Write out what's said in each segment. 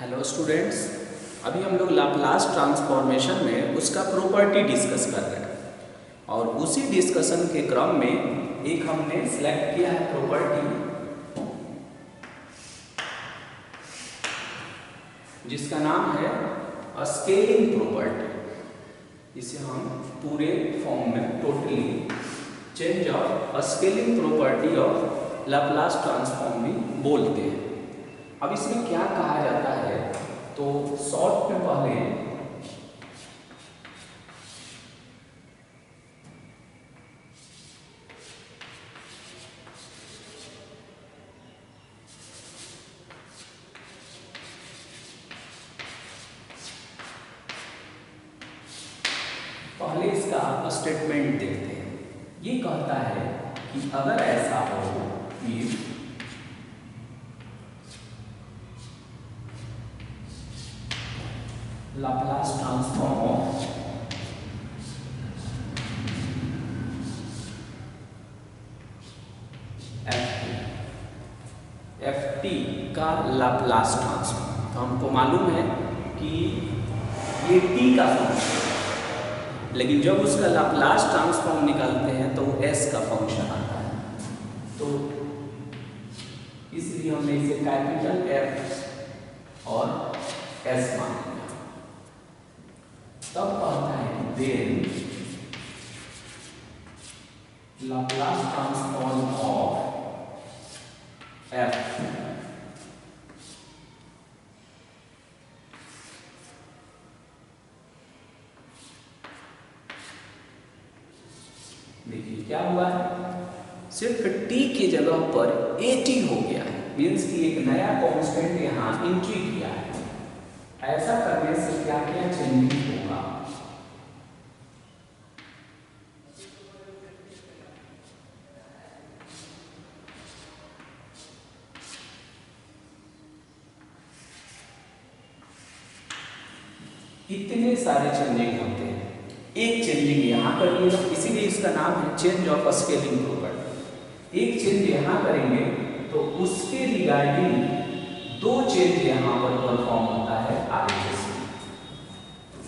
Hello students, अभी हम लोग लाप्लास ट्रांसफॉर्मेशन में उसका प्रॉपर्टी डिस्कस कर रहे हैं और उसी डिस्कशन के क्रम में एक हमने सिलेक्ट किया है प्रॉपर्टी जिसका नाम है स्केलिंग प्रॉपर्टी। इसे हम पूरे फॉर्म में totally change of scaling property of Laplace transform भी बोलते हैं। अब इसमें क्या कहा जाता है, तो शॉर्ट में पहले इसका स्टेटमेंट देखते हैं। ये कहता है कि अगर ऐसा हो कि Laplace transform of F T का लाप्लास ट्रांसफॉर्म, तो हमको मालूम है कि ये टी का फंक्शन है, लेकिन जब उसका लाप्लास ट्रांसफॉर्म निकालते हैं तो एस का फंक्शन आता है। तो इसलिए हमने इसे कैपिटल एफ और एस मान लिया। तब कहता है then Laplace transform of F देखिए क्या हुआ है, सिर्फ टी की जगह पर ए टी हो गया है, मीन्स कि एक नया कांस्टेंट यहां एंट्री किया है। ऐसा करने से क्या क्या चेंजिंग होगा, इतने सारे चेंजिंग होते हैं। एक चेंजिंग यहां करिएगा, इसीलिए इसका नाम है चेंज ऑफ स्केलिंग प्रॉपर्टी। एक चेंज यहां करेंगे तो उसके रिगार्डिंग दो चेंज यहां पर परफॉर्म होता है आगे से,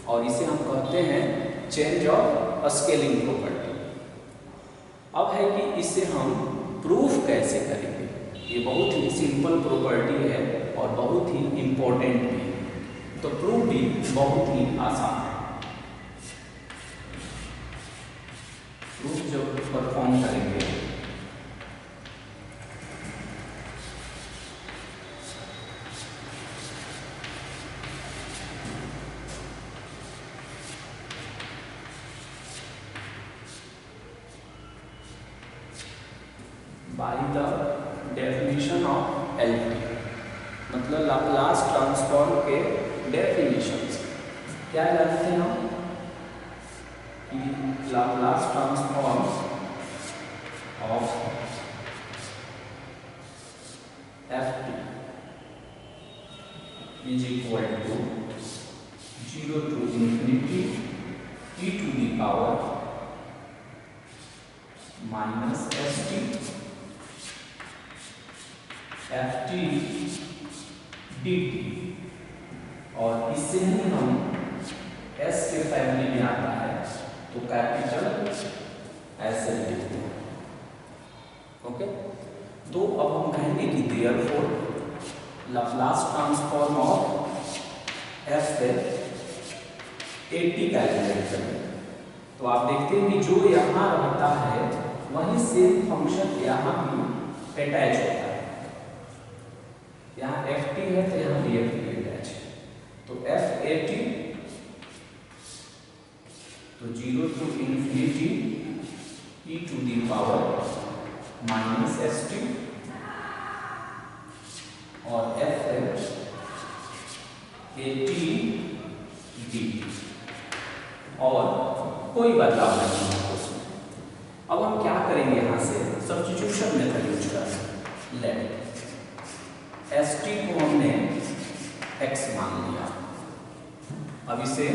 और इसे हम कहते हैं चेंज ऑफ स्केलिंग प्रॉपर्टी। अब है कि इसे हम प्रूफ कैसे करेंगे। ये बहुत ही सिंपल प्रॉपर्टी है और बहुत ही इंपॉर्टेंट भी है, तो प्रूफ भी बहुत ही आसान है। प्रूफ जब परफॉर्म करेंगे by the definition of LT, मतलब लाप्लास ट्रांसफॉर्म के डेफिनेशंस क्या जानते हैं हम कि Laplace transform of F T is equal to 0 to infinity e to the power minus st F T dt, और इससे ही हम s के फैमिली में आता है तो कैपिटल ऐसे लिखते हैं। ओके, तो अब हम कहेंगे कि therefore Laplace transform of F से ए टी कैलकुलेट करें, तो आप देखते हैं कि जो यहाँ रहता है वही सेम फंक्शन यहाँ भी अटैच होता है। यहाँ एफ टी है तो यहाँ भी एफ टी अटैच है, तो एफ ए टी तो 0 to infinity e to the power minus st, और एफ है ए टी डी, और कोई बदलाव नहीं है उसमें। अब हम क्या करेंगे, यहाँ से सब्स्टिट्यूशन मेथड यूज करेंगे। लेट एस टी को हमने x मान लिया, अब इसे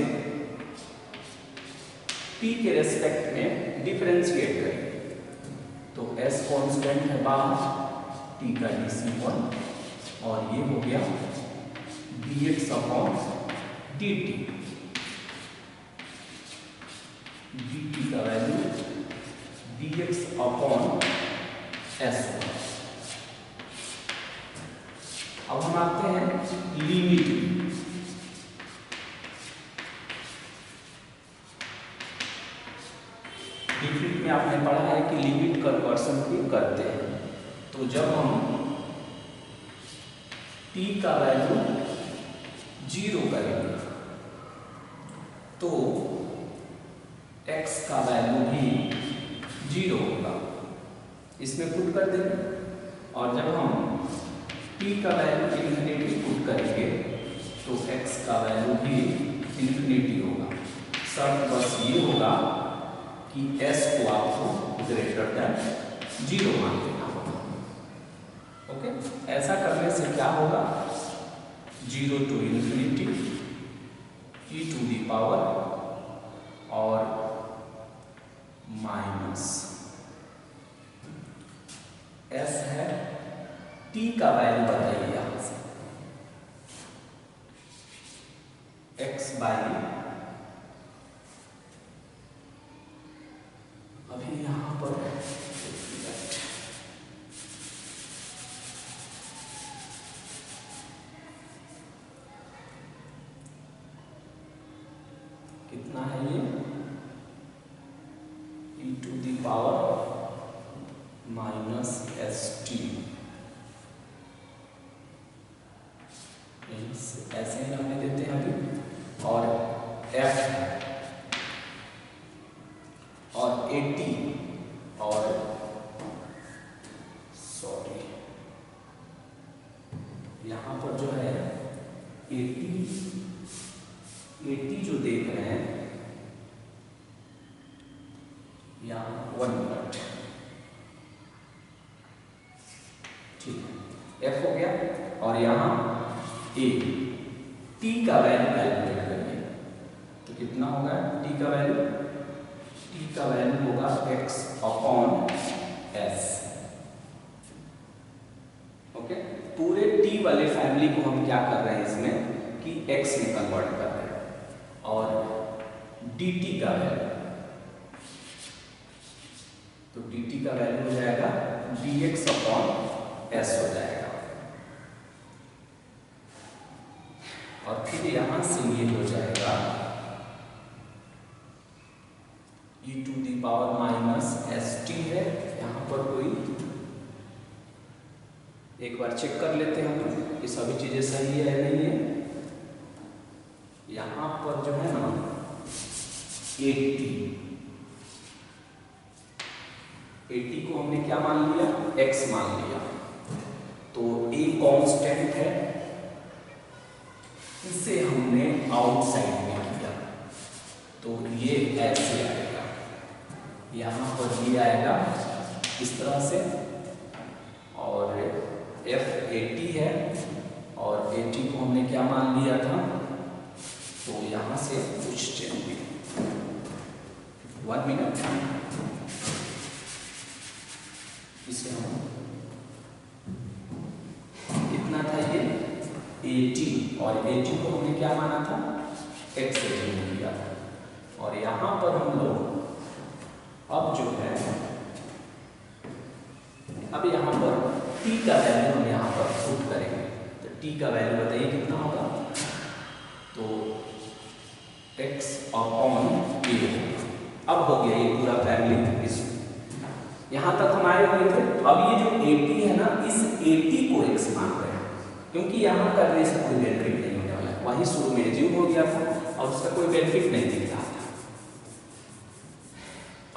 p के रेस्पेक्ट में डिफरेंशिएट करेंगे, तो s कांस्टेंट है बाहर, t का dc1, और ये हो गया dx अपॉन dt, dt का वैल्यू dx अपॉन s होगा। अब हम आते हैं लिमिट। लिमिट में आपने पढ़ा है कि लिमिट कन्वर्सन भी करते हैं। तो जब हम t का वैल्यू 0 करेंगे तो x का वैल्यू भी 0 होगा, इसमें पुट कर देंगे। और जब हम t का वैल्यू इन्फिनिटी पुट करेंगे तो x का वैल्यू भी इन्फिनिटी होगा। शर्त बस ये होगा कि s को आपको ग्रेटर देन 0 मान लेना होगा। ओके, ऐसा करने से क्या होगा, 0 to infinity e to the power और माइनस s है। t का वैल्यू बताइए यहां से, x बाई, अभी यहां पर कितना है ये, e to the power minus st, ऐसे ही हमने देते हैं अभी। और f और 80 और सॉरी यहाँ पर जो है 80 जो देख रहे हैं यहाँ 1 मिनट, ठीक है, f हो गया। और यहाँ a, t का वैल्यू कैलकुलेट करिए तो कितना होगा t का वैल्यू, t का वैल्यू होगा x अपॉन s। ओके, पूरे t वाले फैमिली को हम क्या कर रहे हैं इसमें कि x में कन्वर्ट कर रहे हैं। और dt का वैल्यू, तो dt का वैल्यू हो जाएगा dx अपॉन s हो जाएगा। और फिर यहां से ये हो जाएगा e to the power minus st है। यहाँ पर कोई एक बार चेक कर लेते हैं हम कि सभी चीजें सही है या नहीं है। यहाँ पर जो है ना 80 को हमने क्या मान लिया, x मान लिया, तो a कांस्टेंट है, इसे हमने आउटसाइड में किया तो ये ऐसे आएगा, यहाँ पर ये आएगा इस तरह से। और f 80 है और 80 को हमने क्या मान लिया था, तो यहाँ से कुछ चेंज 1 मिनट, इसे हम कितना था ये 80 और 80 को हमने क्या माना था, x से चेंज किया था। और यहाँ पर हम लोग अब जो है, अब यहाँ पर t का वैल्यू हम यहाँ पर पुट करेंगे तो t का वैल्यू बताइए कितना होगा, तो x अपॉन a। अब हो गया ये पूरा फैमिली इस यहाँ तक हम आए हुए थे। अब ये जो 80 है ना, इस 80 को x मान रहे हैं क्योंकि यहाँ करने से कोई बेनिफिट नहीं होने वाला, वही शुरू में एज्यूम हो गया था और उसका कोई बेनिफिट नहीं दिख रहा था।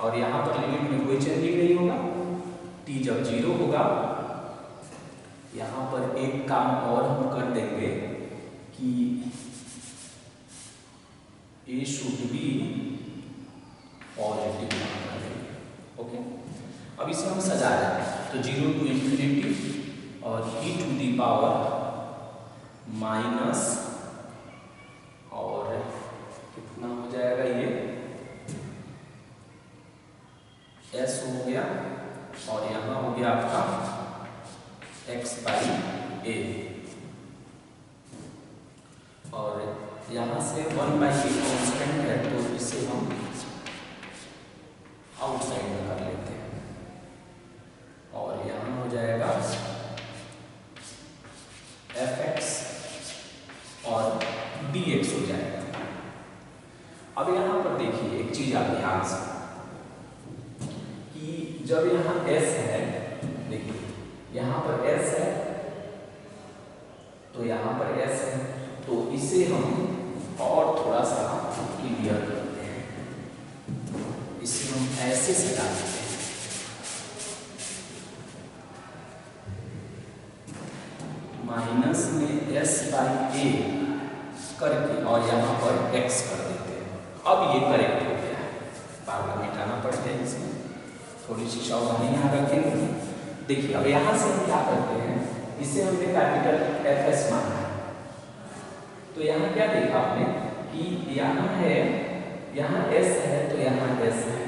और यहाँ पर लिमिट में कोई चेंजिंग नहीं होगा, t जब 0 होगा, यहाँ पर एक काम और हम कर देंगे कि a शुड बी पॉजिटिव मान देंगे। ओके, अब इसे हम सजा रहे हैं तो 0 टू इन्फिनिटी और e to the power minus, और कितना हो जाएगा ये s हो गया, और यहाँ हो गया आपका x बाई a। और यहाँ से 1/a कांस्टेंट है, तो इसे हम आउटसाइड में कर लेते हैं और यहाँ हो जाएगा fx और dx हो जाएगा। अब यहाँ पर देखिए एक चीज आप ध्यान से कि जब यहाँ s है, देखिए यहाँ पर s है, तो यहाँ पर s है, तो इसे हम और थोड़ा सा क्लियर करते हैं, इसे हम ऐसे सटा देते हैं, माइनस में s/a करके और यहाँ पर x कर देते हैं। अब ये करेक्ट हो गया है, बार बार मिटाना पड़ता है, इसमें थोड़ी सी सावधानी यहाँ रखेंगे। देखिए अब यहाँ से हम क्या करते हैं, इसे हमने कैपिटल Fs माना है, तो यहाँ क्या देखा आपने कि यहाँ है, यहाँ s है तो यहाँ s है,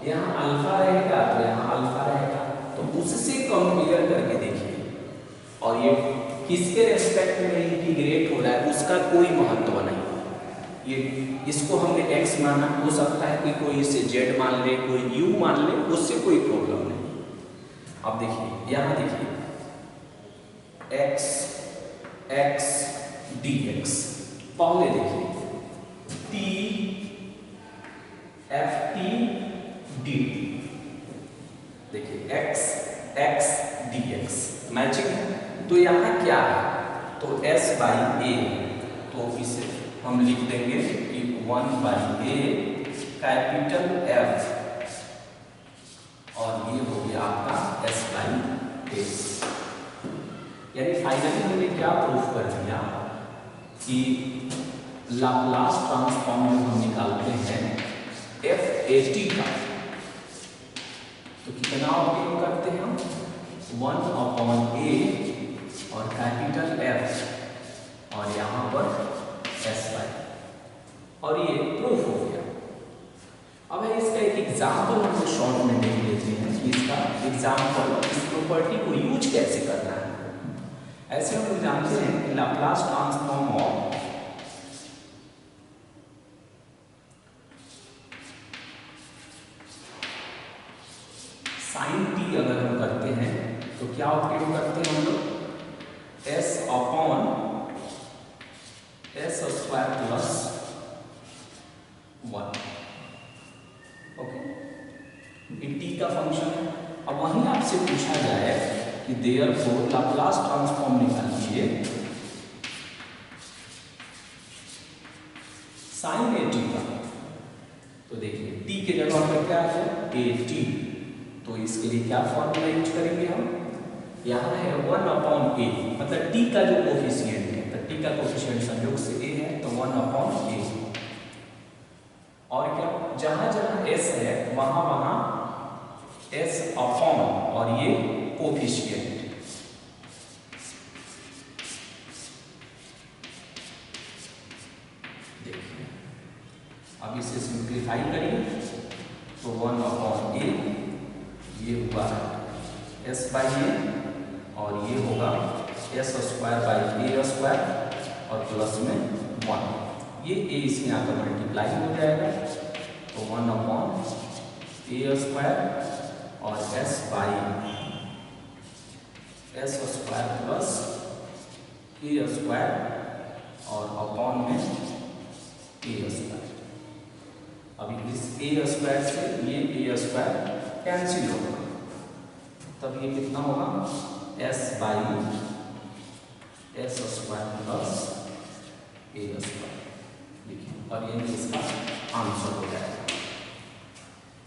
यहाँ अल्फा रहेगा तो यहाँ अल्फा रहेगा, तो उससे कंपेयर करके देखिए, और ये किसके रेस्पेक्ट में इंटीग्रेट हो रहा है उसका कोई महत्व नहीं, ये इसको हमने x माना, हो सकता है कि कोई इसे z मान ले, कोई u मान ले, उससे कोई प्रॉब्लम नहीं। अब देखिए यहाँ देखिए x dx, पहले देखिए t ft dt, देखिए x dx मैचिंग है, तो यहाँ क्या है, तो s/a, तो इसे हम लिख देंगे कि 1/a कैपिटल F और ये हो गया आपका s/a। यानी फाइनली हमने क्या प्रूफ कर दिया कि लाप्लास ट्रांसफॉर्म जो हम निकालते हैं f(a)t का, तो कितना उपयोग करते हैं हम, 1/a और कैपिटल F और यहाँ पर s/, और ये प्रूफ हो गया। अब है इसका एक एग्जाम्पल हम शॉर्ट में देख लेते हैं कि इसका एग्जाम्पल, इस प्रॉपर्टी को यूज कैसे करना है। ऐसे हम लोग जानते हैं कि Laplace transform of sin t अगर हम करते हैं तो क्या उपयोग करते हैं हम लोग, s/s² + 1, ओके, ये t का फंक्शन है। अब वहीं आपसे पूछा जाए कि देयरफॉर लाप्लास ट्रांसफॉर्म निकालिए sin at का, तो देखिए t के जगह पर क्या है at, तो इसके लिए क्या फॉर्मूला यूज करेंगे हम, यहाँ है 1/a, मतलब t का जो कोफिशिएंट है, तो t का कोफिशिएंट संयोग से a है, तो 1/a, और क्या जहां जहां s है वहां वहां s अपॉन और ये कोफिशिएंट, देखिए अब इसे सिंप्लीफाई करिए, तो 1/a ये हुआ s/a और ये होगा s² और प्लस में 1, ये a इसमें आकर मल्टीप्लाई हो जाएगा, तो 1/a² और s² प्लस a² और अपॉन में a²। अभी इस a² से ये a² कैंसिल होगा, तब ये कितना होगा s/s² प्लस a², देखिए, और ये इसका आंसर हो जाएगा।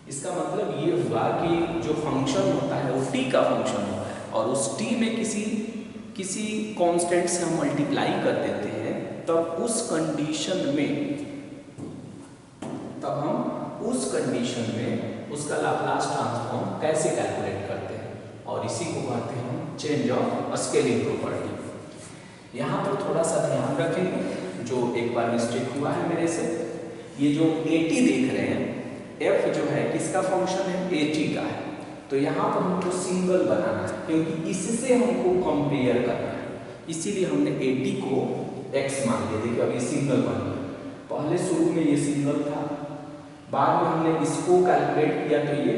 इसका मतलब ये हुआ कि जो फंक्शन होता है वो t का फंक्शन होता है, और उस t में किसी कांस्टेंट से हम मल्टीप्लाई कर देते हैं, तब उस कंडीशन में उसका लाप्लास ट्रांसफॉर्म कैसे कैलकुलेट करते हैं, और इसी को कहते हैं चेंज ऑफ स्केलिंग प्रॉपर्टी। यहाँ पर थोड़ा सा ध्यान रखेंगे, जो एक बार मिस्टेक हुआ है मेरे से, ये जो at देख रहे हैं, f जो है किसका फंक्शन है, at का है, तो यहाँ पर हमको सिंगल बनाना है, क्योंकि इससे हमको कंपेयर करना है, इसीलिए हमने at को x मान लिया, देखिए अब ये सिंगल बन गया। पहले शुरू में ये सिंगल था, बाद में हमने इसको कैलकुलेट किया तो ये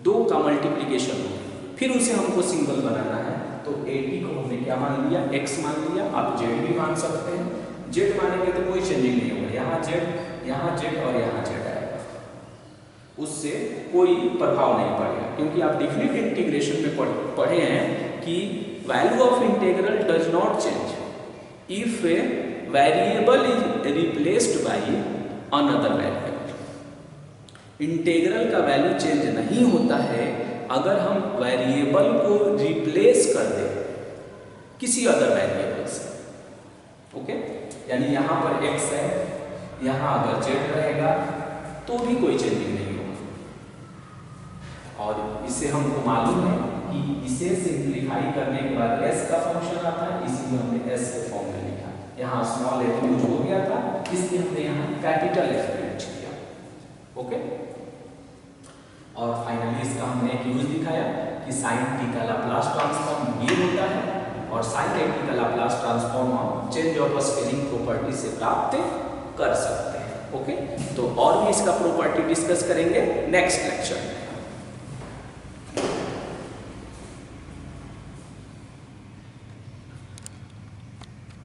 2 का मल्टीप्लीकेशन हो, फिर उसे हमको सिंगल बनाना है तो 80 को हमने क्या मान लिया, x मान लिया। आप z भी मान सकते हैं, z मानेंगे तो कोई चेंजिंग नहीं होगा, यहाँ z और यहाँ z आएगा, उससे कोई प्रभाव नहीं पड़ेगा, क्योंकि आप डिफरेंट इंटीग्रेशन में पढ़े हैं कि value of integral does not change if a variable is replaced by another variable. Integral का वैल्यू चेंज नहीं होता है अगर हम वेरिएबल को रिप्लेस कर दें किसी अदर वेरिएबल से। ओके, यानी यहाँ पर x है, यहाँ अगर z रहेगा तो भी कोई चेंजिंग नहीं होगा। और इससे हमको मालूम है कि इसे सिंप्लीफाई करने के बाद s का फंक्शन आता है, इसलिए हमने s के फॉर्म में लिखा। यहाँ स्मॉल f यूज हो गया था, इसलिए हमने यहाँ कैपिटल F यूज किया। ओके, और फाइनली इसका हमने एक यूज दिखाया कि साइन t का लाप्लास ट्रांसफॉर्म ये होता है, और साइन t का लाप्लास ट्रांसफॉर्म हम चेंज ऑफ स्केलिंग प्रॉपर्टी से प्राप्त कर सकते हैं। ओके, तो और भी इसका प्रॉपर्टी डिस्कस करेंगे नेक्स्ट लेक्चर में।